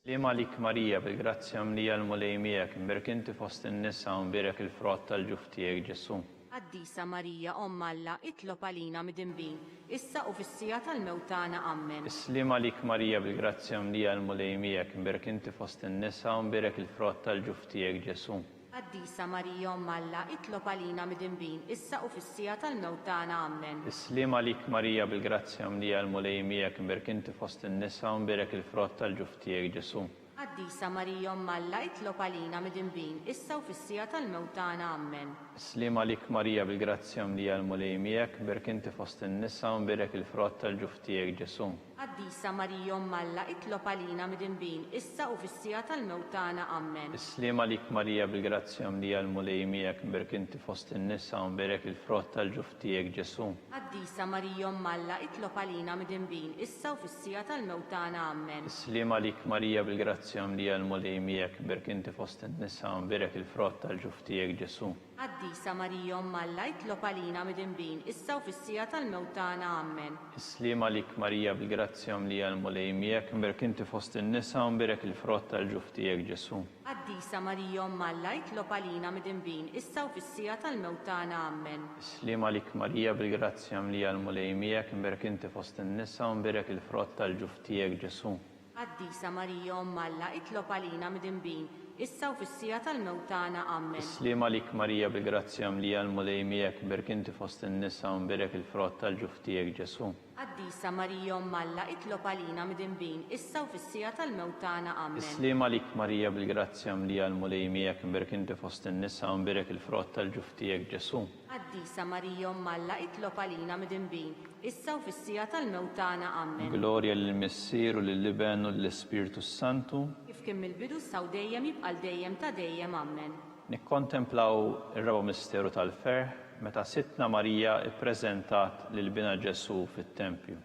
Liema lik Marija bil-grazzja mlija l-mulej miegħek imberk inti fost in-nisa u mberek il-frott tal-ġuf tiegħek Ġesu. Qaddisa Marija Omm Alla itlob għalina mid-inbin, issa u fis-sija tal-mewtana ammen. Islima lik Marija bil-grazzja mlija l-mulej miegħek imberk inti fost in-nisa u mberek il-frott tal-ġuf tiegħek Ġesu. Qaddisa Marija Omm Alla itlob għalina mid-inbin, issa u fis-sija tal-mewtana ammen. Islima lik Marija bil-grazzja mlija l-mulej miegħek imberk inti fost in-nisa u mberek il-frott tal-ġuf tiegħek Ġesu. Qaddisa Marija Omm Alla itlob għalina mid-inbin, issa u fis-sija tal-mewtana ammen. Islima lik Marija bil-grazzja mlija l-mulej miegħek imberk inti fost in-nisa u mberek il-frott tal-ġuf tiegħek Ġesu. Qaddisa Marija Omm Alla itlob għalina mid-inbin, issa u fis-sija tal-mewtana ammen. Islima lik Marija bil-grazzja mlija l-mulej miegħek imberk inti fost in-nisa u mberek il-frott tal-ġuf tiegħek Ġesu. Qaddisa Marija Omm Alla itlob għalina mid-inbin, issa u fis-sija tal-mewtana ammen. Islima lik Marija bil-grazzja mlija l-mulej miegħek imberk inti fost in-nisa u mberek il-frott tal-ġuf tiegħek Ġesu. Qaddisa Marija Omm Alla itlob għalina mid-inbin, issa u fis-sija tal-mewtana ammen. Islima lik Marija bil-grazzja mlija l-mulej miegħek imberk inti fost in-nisa u mberek il-frott tal-ġuf tiegħek Ġesu. Qaddisa Marija Omm Alla itlob għalina mid-inbin, issa u fis-sija tal-mewtana ammen. Islima lik Marija bil-grazzja mlija l-mulej miegħek imberk inti fost in-nisa u mberek il-frott tal-ġuf tiegħek Ġesu. Qaddisa Marija Omm Alla itlob għalina mid-inbin, issa u fis-sija tal-mewtana ammen. Islima lik Marija bil-grazzja mlija l-mulej miegħek imberk inti fost in-nisa u mberek il-frott tal-ġuf tiegħek Ġesu. Qaddisa Marija Omm Alla itlob għalina mid-inbin, issa u fis-sija tal-mewtana ammen. Islima lik Marija bil-grazzja mlija l-mulej miegħek imberk inti fost in-nisa u mberek il-frott tal-ġuf tiegħek Ġesu. Qaddisa Marija Omm Alla itlob għalina mid-inbin, issa u fis-sija tal-mewtana ammen. Glorja lill-Missier u lill-Iben u lill-Ispirtu Santu. Kif kien mill-bidu saw dejjem jibqal dejjem ta' dejjem ammen. Nikkontemplaw ir-raba misteru tal-ferħ meta Sittna Marija ippreżentat lil bina Ġesu fit-Tempju.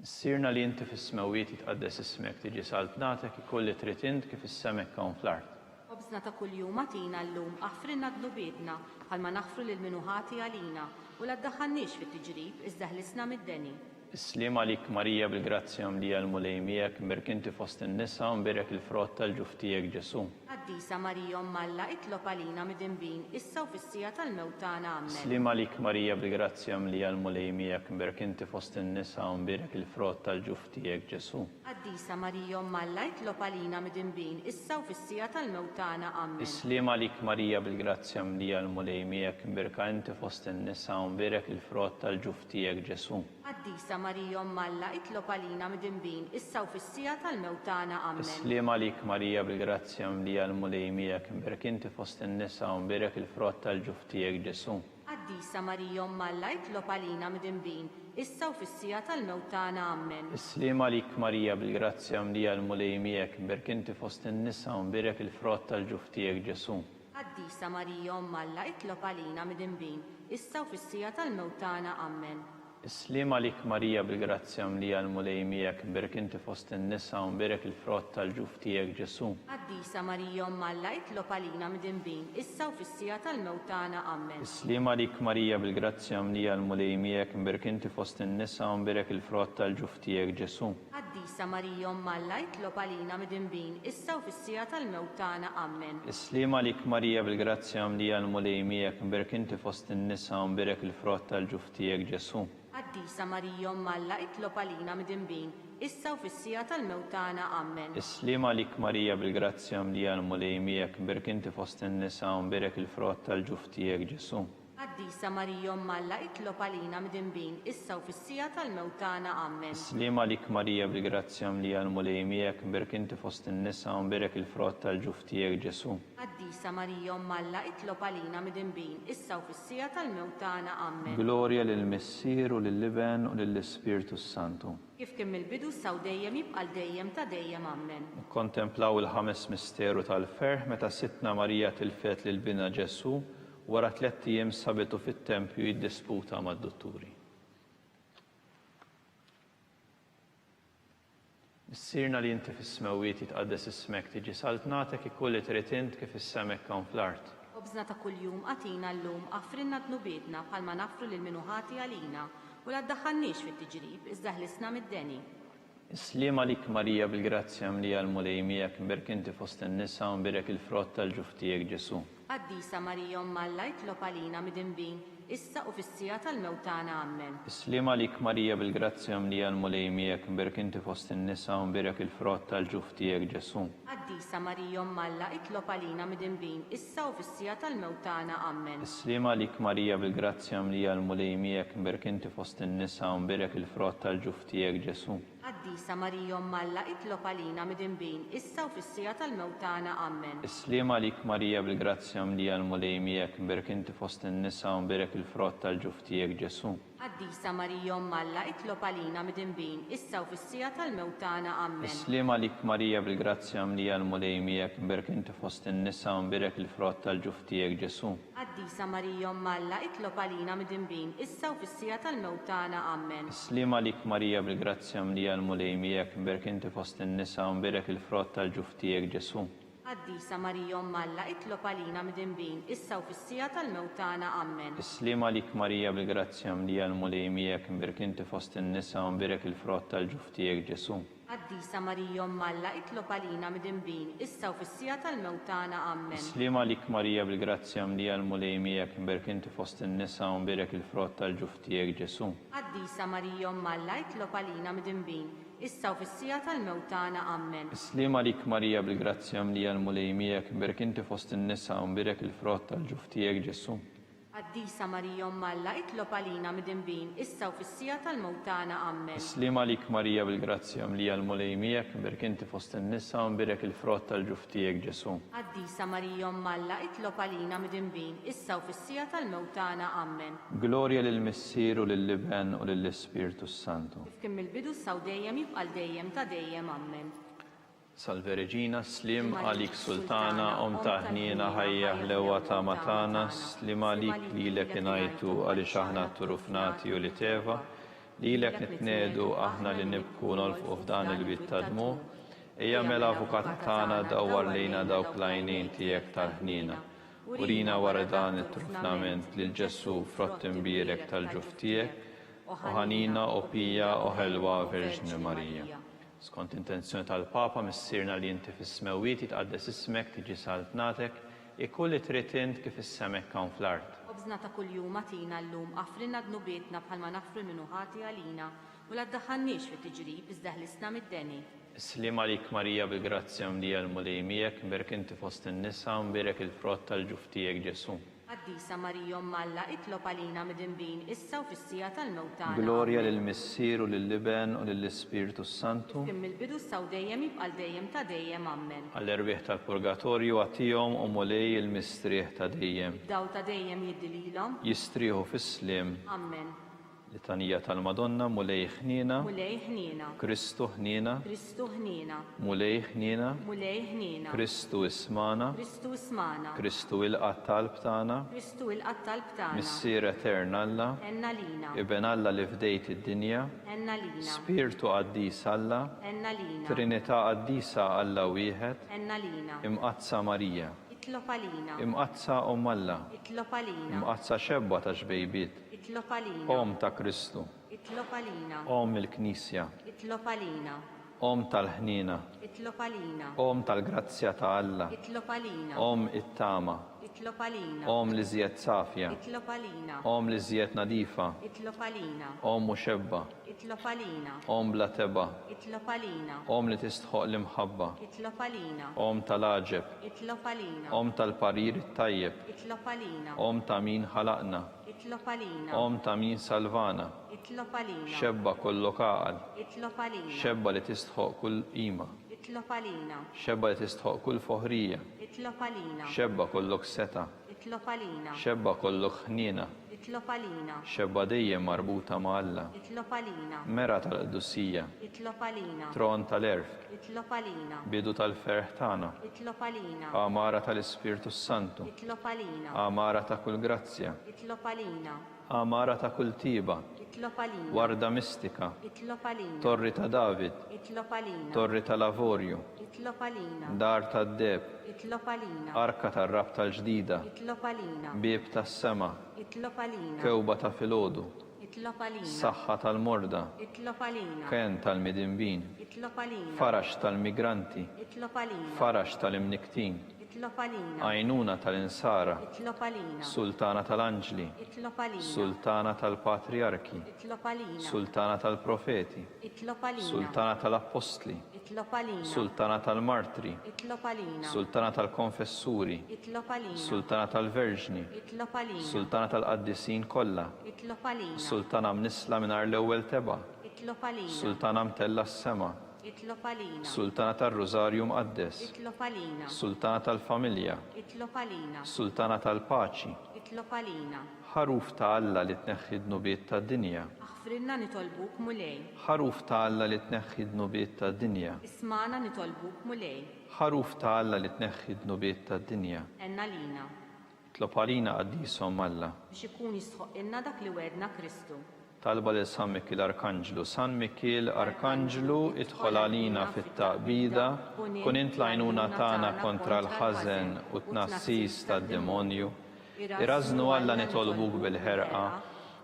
Issirna li inti fis-smawiet jitqaddes ismek tiġi saltnatek ikoll li trid int kif is-semek hawn fl-art. Obżna ta' kuljum għatina llum aħfrinna dnubietna bħalma naħfru lil minuħati għalina u la ddaħħalniex fit-tiġrib iżda ħlisna mid-deni. Islima lik Marija bil-grazzja mlija l-mulej miegħek imberk inti fost in-nisa u mberek il-frott tal-ġuf tiegħek Ġesu. Qaddisa Marija Omm Alla itlob għalina mid-inbin, issa u fis-sija tal-mewtana ammen. Islima lik Marija bil-grazzja mlija l-mulej miegħek imberk inti fost in-nisa u mberek il-frott tal-ġuf tiegħek Ġesu. Qaddisa Marija Omm Alla itlob għalina mid-inbin, issa u fis-sija tal-mewtana ammen. Islima lik Marija bil-grazzja mlija l-mulej miegħek imberka inti fost in-nisa u mberek il-frott tal-ġuf tiegħek Ġesu. Qaddisa Marija Omm Alla itlob għalina mid-inbin, issa u fis-sija tal-mewtana ammen. Islima lik Marija bil-grazzja mlija l-mulej miegħek imberk inti fost in-nisa u mberek il-frott tal-ġuf tiegħek Ġesu. Qaddisa Marija Omm Alla itlob għalina mid-inbin, issa u fis-sija tal-mewtana ammen. Islima lik Marija bil-grazzja mlija l-mulej miegħek imberk inti fost in-nisa u mberek il-frott tal-ġuf tiegħek Ġesu. Qaddisa Marija Omm Alla itlob għalina mid-inbin, issa u fis-sija tal-mewtana ammen. Islima lik Marija bil-grazzja mlija l-mulej miegħek imberk inti fost in-nisa u mberek il-frott tal-ġuf tiegħek Ġesu. Qaddisa Marija Omm Alla itlob għalina mid-inbin, issa u fis-sija tal-mewtana ammen. Islima lik Marija bil-grazzja mlija l-mulej miegħek imberk inti fost in-nisa u mberek il-frott tal-ġuf tiegħek Ġesu. Qaddisa Marija Omm Alla itlob għalina mid-inbin, issa u fis-sija tal-mewtana ammen. Islima lik Marija bil-grazzja mlija l-mulej miegħek imberk inti fost in-nisa u mberek il-frott tal-ġuf tiegħek Ġesu. Qaddisa Marija Omm Alla itlob għalina mid-inbin, issa u fis-sija tal-mewtana ammen. Islima lik Marija bil-grazzja mlija l-mulej miegħek imberk inti fost in-nisa u mberek il-frott tal-ġuf tiegħek Ġesu. Qaddisa Marija Omm Alla itlob għalina mid-inbin, issa u fis-sija tal-mewtana ammen. Islima lik Marija bil-grazzja mlija l-mulej miegħek imberk inti fost in-nisa u mberek il-frott tal-ġuf tiegħek Ġesu. Qaddisa Marija Omm Alla itlob għalina mid-inbin, issa u fis-sija tal-mewtana ammen. Glorja lill-Missier u lill-Iben u lill-Ispirtu Santu. Kif kien mill-bidu saw dejjem jibqal dejjem ta' dejjem ammen. Kontemplaw il-ħames misteru tal-ferħ meta Sittna Marija tilfet lil bina Ġesu wara 3 ijiem sabitu fit-Tempju jiddisputa mad-dutturi. Issirna li inti fis-smewwiet jitqaddes ismek tiġi saltnatek ikun li trid int kif is-semek hawn fl-art. Obżna ta' kuljum għatina llum għaffrinna dnubietna bħalma nafru lil minu ħati għalina u la ddaħħalniex fit-tiġrib iżda ħlisna mid-deni. Isliema lik Marija bil-grazzja mlija l-mulej miegħek mberk inti fost in-nisa u mbirek il-frott tal-ġuf tiegħek Ġesu. Qaddisa Marija Alla jitlob għalina midinbin issa u fis-sija tal-mewtana ammen. Isliema lik Marija bil-grazzja mlija l-mulej miegħek mberk inti fost in-nisa u mbirek il-frott tal-ġuf tiegħek Ġesu. Qaddisa Marija Alla jitlob għalina midinbin issa u fis-sija tal-mewtana ammen. Isliema lik Marija bil-grazzja mlija l-mulej miegħek mberk inti fost in-nisa u mbirek il-frott tal-ġuf tiegħek Ġesu. Qaddisa Marija Alla jitlob għalina midinbin issa u fis-sija tal-mewtana ammen. Isliema lik Marija bil-grazzja mlija l-mulej miegħek mberk inti fost in-nisa u mbirek il-frott tal-ġuf tiegħek Ġesu. Qaddisa Marija Alla jitlob għalina midinbin issa u fis-sija tal-mewtana ammen. Isliema lik Marija bil-grazzja mlija l-mulej miegħek mberk inti fost in-nisa u mbirek il-frott tal-ġuf tiegħek Ġesu. Qaddisa Marija Alla jitlob għalina midinbin issa u fis-sija tal-mewtana ammen. Isliema lik Marija bil-grazzja mlija l-mulej miegħek mberk inti fost in-nisa u mbirek il-frott tal-ġuf tiegħek Ġesu. Qaddisa Marija Alla jitlob għalina midinbin issa u fis-sija tal-mewtana ammen. Isliema lik Marija bil-grazzja mlija l-mulej miegħek mberk inti fost in-nisa u mbirek il-frott tal-ġuf tiegħek Ġesu. Qaddisa Marija Alla jitlob għalina midinbin issa u fis-sija tal-mewtana ammen. Isliema lik Marija bil-grazzja mlija l-mulej miegħek mberk inti fost in-nisa u mbirek il-frott tal-ġuf tiegħek Ġesu. Qaddisa Marija Alla jitlob għalina midinbin issa u fis-sija tal-mewtana ammen. Isliema lik Marija bil-grazzja mlija l-mulej miegħek mberk inti fost in-nisa u mbirek il-frott tal-ġuf tiegħek Ġesu. Qaddisa Marija Alla jitlob għalina midinbin issa u fis-sija tal-mewtana ammen. Isliema lik Marija bil-grazzja mlija l-mulej miegħek mberk inti fost in-nisa u mbirek il-frott tal-ġuf tiegħek Ġesu. Qaddisa Marija Alla jitlob għalina midinbin issa u fis-sija tal-mewtana ammen. Glorja lill-Missier u lill-Liben u lill-Ispirtu Santu. Kif kien mill-bidu saw dejjem jibqal dejjem ta' dejjem ammen. Salve Regina, slim għalik sultana, taħnina ħajja ħlewa ta' matana, slim għalik li lek inajtu għalix aħna turufnati u li teva, li lek nitnedu aħna li nibku nolfu f'dan il-bit tadmu, eja mela avukat tana dawar lejna dawk lajnin tijek tal-ħnina, urina wara dan it-trufnament li l-ġessu frottin birek tal-ġuftijek, uħanina opija u ħelwa Verġni Marija. Skont intenzjoni tal-Papa missirna li inti fis-smewwiet jitqaddes ismek tiġi saltnatek ikun li trid int kif is-semek hawn fl-art. Obżna ta' kuljum għatina llum għaffrinna dnubietna bħalma nafru minu ħati għalina u la ddaħħalniex fit-tiġrib iżda ħlisna mid-deni. Isliema lik Marija bil-grazzja mlija l-mulej miegħek mberk inti fost in-nisa u mbirek il-frott tal-ġuf tiegħek Ġesu. Qaddisa Marija Alla jitlob għalina midinbin issa u fis-sija tal-mewtana. Glorja lill-Missier u lill-Liben u lill-Ispirtu Santu. Kien mill-bidu saw dejjem jibqal dejjem ta' dejjem ammen. Għall-erbieħ tal-Purgatorju għatihom u mulej il-mistrieħ ta' dejjem. Daw ta' dejjem jiddililhom. Jistrieħu fis-slim. Ammen. Litanija tal-Madonna mulej ħnina. Mulej ħnina. Kristu ħnina. Kristu ħnina. Mulej ħnina. Mulej ħnina. Kristu ismana. Kristu ismana. Kristu il-qattal btana. Kristu il-qattal btana. Missier Etern Alla. Enna lina. Iben Alla li fdejt id-dinja. Enna lina. Spiritu qaddis Alla. Enna lina. Trinità qaddisa Alla wieħed. Enna lina. Imqazza Marija. Itlob għalina. Imqazza Alla. Itlob għalina. Imqazza xebba ta' xbejbiet. Itlob għalina. Om ta' Kristu. Itlob għalina. Om il-Knisja. Itlob għalina. Om tal-ħnina. Itlob għalina. Om tal-grazzja ta' Alla. Itlob għalina. Om it-tama. Itlob għalina. Om li żjed safja. Itlob għalina. Om li żjed nadifa. Itlob għalina. Om muxebba. Itlob għalina. Om bla teba. Itlob għalina. Om li tistħoq l-imħabba. Itlob għalina. Om tal-aġeb. Itlob għalina. Om tal-parir tajjeb. Itlob għalina. Om ta' min ħalaqna. Itlob għalina. Om ta' min salvana. Itlob għalina. Xebba kollok għaqal. Itlob għalina. Xebba li tistħoq kull qima. Itlob għalina. Xebba li tistħoq kull foħrija. Itlob għalina. Xebba kollok seta. Itlob għalina. Xebba kollok ħnina. Itlob għalina. Xebba dejjem marbuta ma' Alla. Itlob għalina. Mera tal-Qdussija. Itlob għalina. Tron tal-erf. Itlob għalina. Bidu tal-ferħ tagħna. Itlob għalina. Amara tal-Ispirtu Santu. Itlob għalina. Amara ta' kull grazzja. Itlob għalina. Amara ta' kull tiba. Itlob għalina. Warda mistika, Itlob għalina. Torri ta' David, Itlob għalina. Torri ta' Lavorju, Itlob għalina. Dar ta' Deb, Itlob għalina. Arka ta' Rab tal-ġdida, Itlob għalina. Bieb tas sema, Itlob għalina. Kewba ta' Filodu, Itlob għalina. Saħħa tal-Morda, Itlob għalina. Ken tal-Midinbin, Itlob għalina. Farax tal-Migranti, Itlob għalina. Farax tal-Imniktin, Itlob għalina. Għajnuna tal-Insara, Itlob għalina. Sultana tal-Anġli, Itlob għalina. Sultana tal-Patriarki, Itlob għalina. Sultana tal-Profeti, Itlob għalina. Sultana tal-Apostli, Itlob għalina. Sultana tal-Martri, Itlob għalina. Sultana tal-Konfessuri, Itlob għalina. Sultana tal-Verġni, Itlob għalina. Sultana tal-Qaddisin kollha, Itlob għalina. Sultana mnisla mingħajr l-ewwel teba', Itlob għalina. Sultana mtella s-sema, Itlob għalina. Sultana tal-Rożarju Mqaddes, Itlob għalina. Sultana tal-Familja, Itlob għalina. Sultana tal-Paċi, Itlob għalina. ħaruf ta' Alla li tneħħi d-nubiet tad-dinja, Aħfrinna nitolbuk mulej. ħaruf ta' Alla li tneħħi d-nubiet tad-dinja, Ismana nitolbuk mulej. ħaruf ta' Alla li tneħħi d-nubiet tad-dinja, Enna lina. tlob għalina qaddisom Alla. Biex ikun jisħoq inna dak li wedna Kristu. Talba lil San Mikil Arkanġlu. San Mikil Arkanġlu, idħol għalina fit-taqbida, kun int l-għajnuna tagħna kontra l-ħażen u tnassis tad-demonju. Irażnu Alla nitolbuk bil-ħerqa,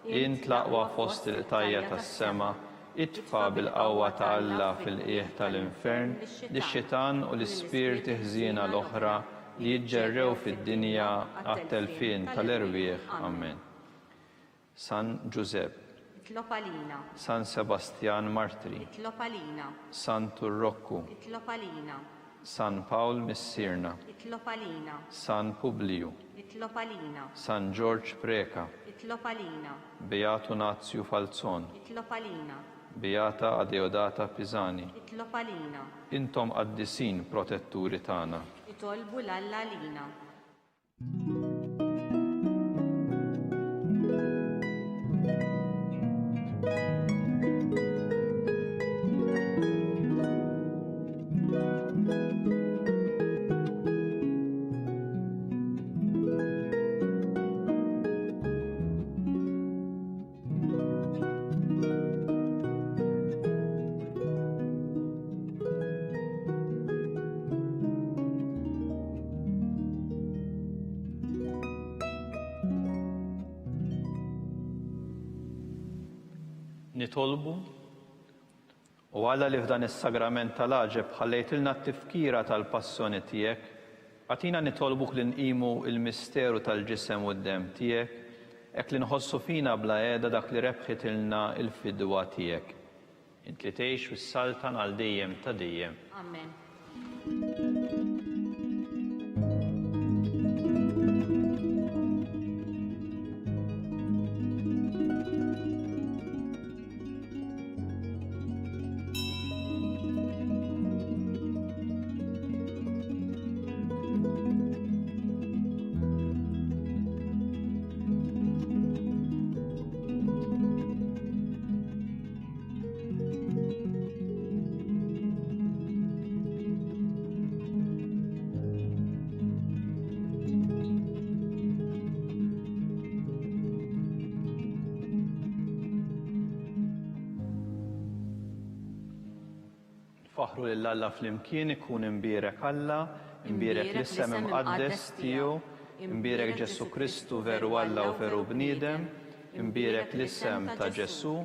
int l-aqwa fost il-qtajja tas-sema, itfa bil-qawwa ta' Alla fil-qiegħ tal-infern, lix-xitan u l-ispirti ħżiena l-oħra li jiġġerrew fid-dinja għat-telfien tal-irwieħ. Amen. San Giuseppe, Itlob għalina. San Sebastian Martri, Itlob għalina. San Turrokku, Itlob għalina. San Paul Missirna, Itlob għalina. San Publiu, Itlob għalina. San George Preka, Itlob għalina. Beatu Nazio Falzon, Itlob għalina. Beata Adeodata Pisani, Itlob għalina. intom qaddisin protetturi tagħna. Itolbu l-Alla għalina. Nitolbu u Alla li f'dan is-sagrament tal-aġeb ħallejtilna t-tifkira tal-passjoni tiegħek, għatina nitolbuk li nqimu il-misteru tal-ġisem u d-dem tiegħek, hekk li nħossu fina bla qiegħda dak li rebħitilna il-fidwa tiegħek. Int li tgħix fis-saltan għal dejjem ta' dejjem. Amen. Faħru lil Alla flimkien ikun imbierek Alla, imbierek l-isem imqaddes tiegħu, imbierek Ġesu Kristu veru Alla u veru bniedem, imbierek l-isem ta' Ġesu,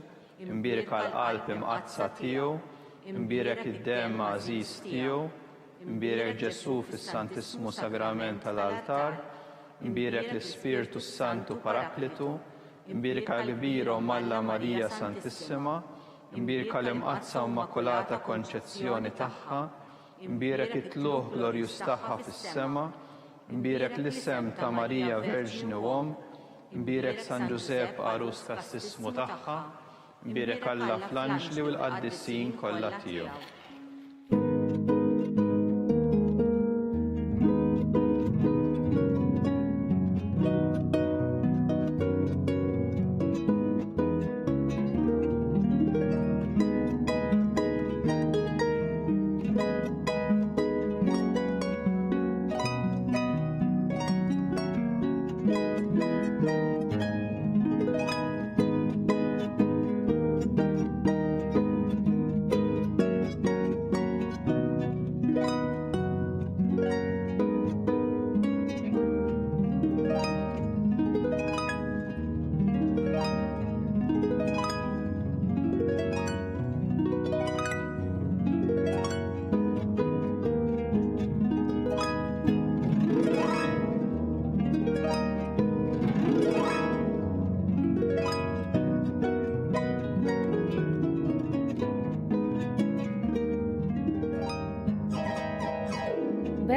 imbierek għall-qalb imqazza tiegħu, imbierek id-dem għażiż tiegħu, imbierek Ġesu fis-Santissimu Sagrament tal-altar, imbierek l-Ispirtu Santu Paraklitu, imbierek għal-Biro Alla Marija Santissima, imbierek l-imqazza Immakolata Konċezzjoni tagħha, imbierek it-tluħ glorjus tagħha fis-sema, imbierek l-isem ta' Marija Verġni Om, imbierek San Giuseppe Arus tas-sismu tagħha, imbierek Alla fl-anġli u l-qaddisin kollha tiegħu.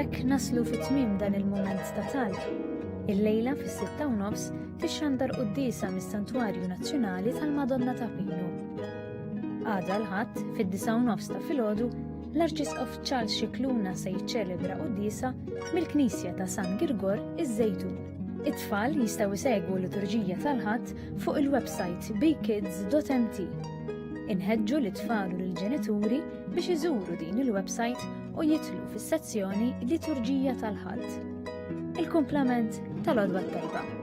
Bekk naslu fit-tmiem dan il-mument ta' talb. Il-lejla fis-6:30 tixxandar qudiesa mis-Santwarju Nazzjonali tal-Madonna ta' Pinu. Għada l-ħadd fid-9:30 ta' filgħodu l-Arċisqof Charles Scicluna se jiċċelebra qudiesa mill-Knisja ta' San Girgor iż-Żejtun. It-tfal jistgħu jsegwu l-liturġija tal-ħadd fuq il-website bkids.mt. Inħeġġu l-tfal u l-ġenituri biex iżuru din il-website u jidħlu fis-sezzjoni Liturġija tal-ħadd. Il-kumplament tal-għodwa tajba.